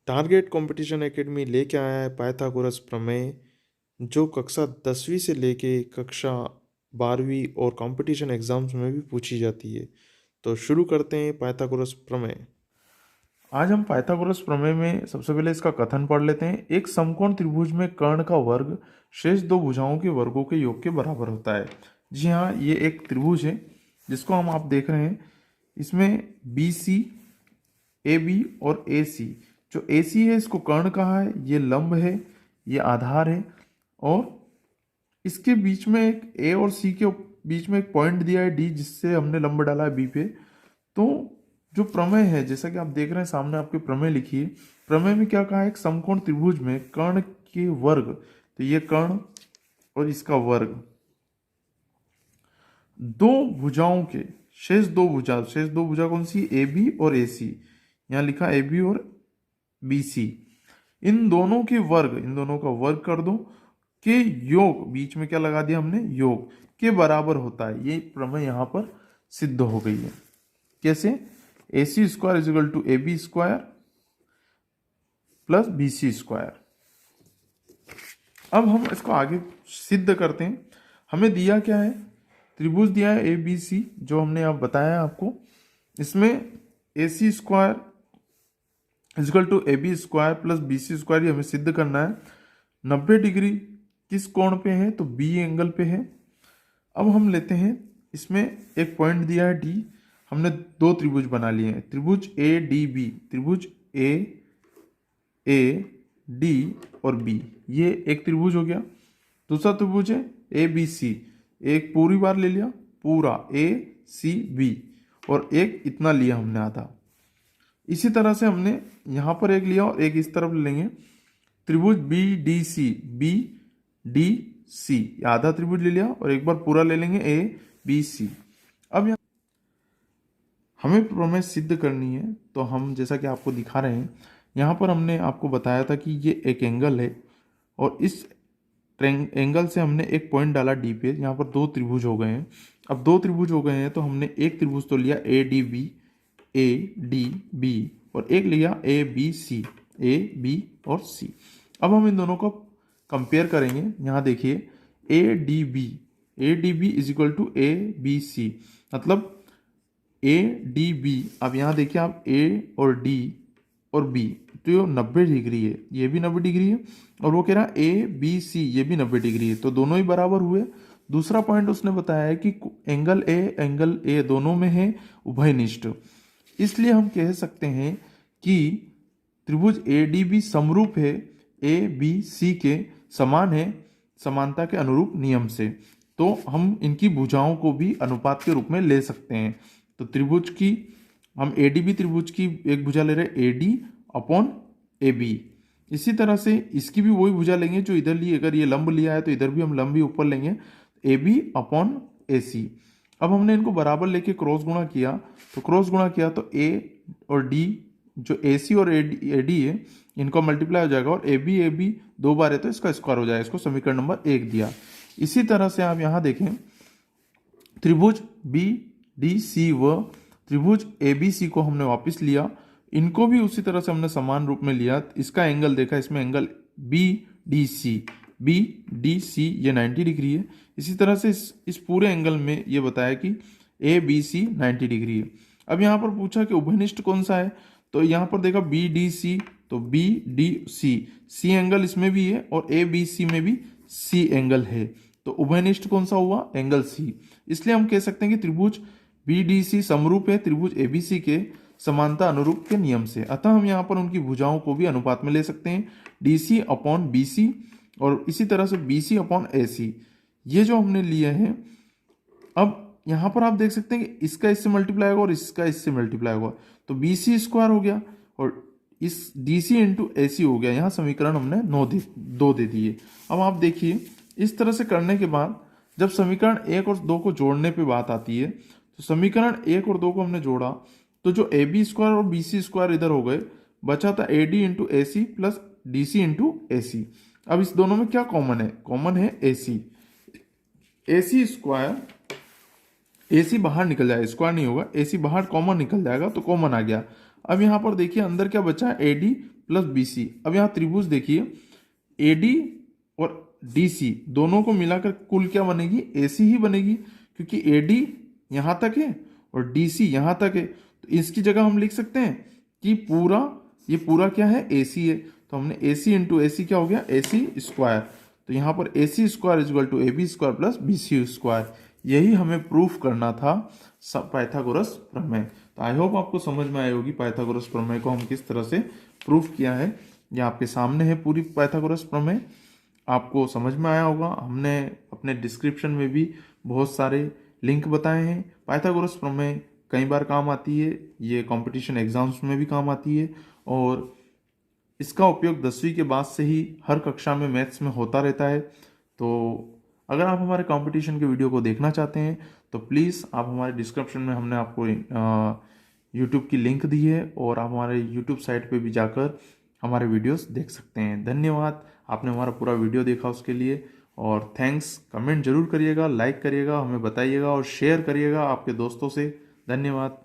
Target competition academy लेके आया है पाइथागोरस प्रमेय, जो कक्षा 10वीं से लेके कक्षा 12वीं और कंपटीशन एग्जाम्स में भी पूछी जाती है। तो शुरू करते हैं पाइथागोरस प्रमेय। आज हम पाइथागोरस प्रमेय में सबसे पहले इसका कथन पढ़ लेते हैं। एक समकोण त्रिभुज में कर्ण का वर्ग शेष दो भुजाओं के वर्गों के योग के बराबर होता है। जी हाँ, ये एक त्रिभुज है जिसको आप देख रहे हैं। इसमें बी सी, ए बी और ए सी, जो ए सी है इसको कर्ण कहा है, ये लंब है, ये आधार है, और इसके बीच में एक ए और सी के बीच में एक पॉइंट दिया है डी, जिससे हमने लंब डाला है बी पे। तो जो प्रमेय है, जैसा कि आप देख रहे हैं सामने आपके प्रमेय लिखिए। प्रमेय में क्या कहा है, एक समकोण त्रिभुज में कर्ण के वर्ग, तो ये कर्ण और इसका वर्ग, दो भुजाओं के शेष दो भुजा कौन सी, ए बी और ए सी, यहां लिखा ए बी और बी सी, इन दोनों का वर्ग कर दो, के योग, बीच में क्या लगा दिया हमने, योग के बराबर होता है। ये प्रमेय यहां पर सिद्ध हो गई है। कैसे, A C square is equal to A B square plus B C square. अब हम इसको आगे सिद्ध करते हैं। हमें दिया क्या है, त्रिभुज दिया है ए बी सी, जो हमने अब बताया आपको। इसमें A C square is equal to A B square plus B C square, ये हमें सिद्ध करना है। 90 डिग्री किस कोण पे है, तो बी एंगल पे है। अब हम लेते हैं, इसमें एक पॉइंट दिया है डी, हमने दो त्रिभुज बना लिए हैं, त्रिभुज ए डी बी, त्रिभुज ए डी और बी, ये एक त्रिभुज हो गया। दूसरा त्रिभुज है ए बी सी, एक पूरी बार ले लिया, पूरा ए सी बी, और एक इतना लिया हमने आधा। इसी तरह से हमने यहां पर एक लिया और एक इस तरफ ले लेंगे, त्रिभुज B D C, B D C, आधा त्रिभुज ले लिया और एक बार पूरा ले लेंगे ए बी सी। अब यहाँ हमें प्रमेय सिद्ध करनी है, तो हम जैसा कि आपको दिखा रहे हैं, यहाँ पर हमने आपको बताया था कि ये एक एंगल है, और इस एंगल से हमने एक पॉइंट डाला डी पे। यहाँ पर दो त्रिभुज हो गए हैं। अब दो त्रिभुज हो गए हैं तो हमने एक त्रिभुज तो लिया ए डी बी, और एक लिया ए बी सी, ए बी और सी। अब हम इन दोनों को कंपेयर करेंगे। यहाँ देखिए, A D B is equal to A B C, मतलब ए डी बी। अब यहाँ देखिए आप, ए और डी और बी, तो ये 90 डिग्री है, ये भी 90 डिग्री है, और वो कह रहा है ए बी सी, ये भी 90 डिग्री है, तो दोनों ही बराबर हुए। दूसरा पॉइंट उसने बताया है कि एंगल ए दोनों में है उभयनिष्ठ, इसलिए हम कह सकते हैं कि त्रिभुज ए डी बी समरूप है ए बी सी के, समान है समानता के अनुरूप नियम से। तो हम इनकी भुजाओं को भी अनुपात के रूप में ले सकते हैं। तो त्रिभुज की, हम ए डी बी त्रिभुज की एक भुजा ले रहे हैं A D upon A B. इसी तरह से इसकी भी वही भुजा लेंगे जो इधर ली, अगर ये लंब लिया है तो इधर भी हम लंब ही ऊपर लेंगे, A B upon A C. अब हमने इनको बराबर लेके क्रॉस गुणा किया, तो ए और डी, जो ए सी और ए डी है, इनको मल्टीप्लाई हो जाएगा, और ए बी दो बार है तो इसका स्क्वायर हो जाएगा। इसको समीकरण नंबर 1 दिया। इसी तरह से आप यहां देखें, त्रिभुज बी डी सी व त्रिभुज ए बी सी को हमने वापस लिया, इनको भी उसी तरह से हमने समान रूप में लिया। इसका एंगल देखा, इसमें एंगल बी डी सी ये 90 डिग्री है। इसी तरह से इस पूरे एंगल में ये बताया कि ए बी सी 90 डिग्री है। अब यहाँ पर पूछा कि उभयनिष्ठ कौन सा है, तो यहाँ पर देखा बी डी सी, तो बी डी सी एंगल इसमें भी है, और ए बी सी में भी सी एंगल है, तो उभयनिष्ठ कौन सा हुआ, एंगल सी। इसलिए हम कह सकते हैं कि त्रिभुज बी डी सी समरूप है त्रिभुज ए बी सी के समानता अनुरूप के नियम से। अतः हम यहाँ पर उनकी भुजाओं को भी अनुपात में ले सकते हैं, D C upon B C, और इसी तरह से बी सी अपॉन ए सी, ये जो हमने लिए हैं। अब यहाँ पर आप देख सकते हैं कि इसका इससे मल्टीप्लाई होगा और इसका इससे मल्टीप्लाई होगा, तो बी सी स्क्वायर हो गया और इस डी सी इंटू ए सी हो गया। यहाँ समीकरण हमने 2 दे दिए। अब आप देखिए, इस तरह से करने के बाद जब समीकरण 1 और 2 को जोड़ने पे बात आती है, तो समीकरण 1 और 2 को हमने जोड़ा, तो जो ए बी स्क्वायर और बी सी स्क्वायर इधर हो गए, बचा था A D into A C plus D C into A C. अब इस दोनों में क्या कॉमन है, कॉमन है ए सी स्क्वायर, ए सी बाहर निकल जाएगा, स्क्वायर नहीं होगा, ए सी बाहर कॉमन निकल जाएगा, तो कॉमन आ गया। अब यहाँ पर देखिए अंदर क्या बचा है, A D plus B C. अब यहाँ त्रिभुज देखिए, ए डी और डी सी दोनों को मिलाकर कुल क्या बनेगी, ए सी ही बनेगी, क्योंकि ए डी यहाँ तक है और डी सी यहाँ तक है। तो इसकी जगह हम लिख सकते हैं कि ये पूरा क्या है, ए सी है। तो हमने ए सी इंटू ए सी क्या हो गया, ए सी स्क्वायर। तो यहाँ पर A C square is equal to A B square plus B C square. यही हमें प्रूफ करना था पाइथागोरस प्रमेय। तो आई होप आपको समझ में आई होगी पाइथागोरस प्रमेय को हम किस तरह से प्रूफ किया है। ये आपके सामने है पूरी पाइथागोरस प्रमेय, आपको समझ में आया होगा। हमने अपने डिस्क्रिप्शन में भी बहुत सारे लिंक बताए हैं। पाइथागोरस प्रमेय कई बार काम आती है, ये कंपटीशन एग्जाम्स में भी काम आती है और इसका उपयोग 10वीं के बाद से ही हर कक्षा में मैथ्स में होता रहता है। तो अगर आप हमारे कंपटीशन के वीडियो को देखना चाहते हैं तो प्लीज़ आप हमारे डिस्क्रिप्शन में हमने आपको यूट्यूब की लिंक दी है और आप हमारे यूट्यूब साइट पे भी जाकर हमारे वीडियोस देख सकते हैं। धन्यवाद, आपने हमारा पूरा वीडियो देखा उसके लिए, और थैंक्स। कमेंट जरूर करिएगा, लाइक करिएगा, हमें बताइएगा और शेयर करिएगा आपके दोस्तों से। धन्यवाद।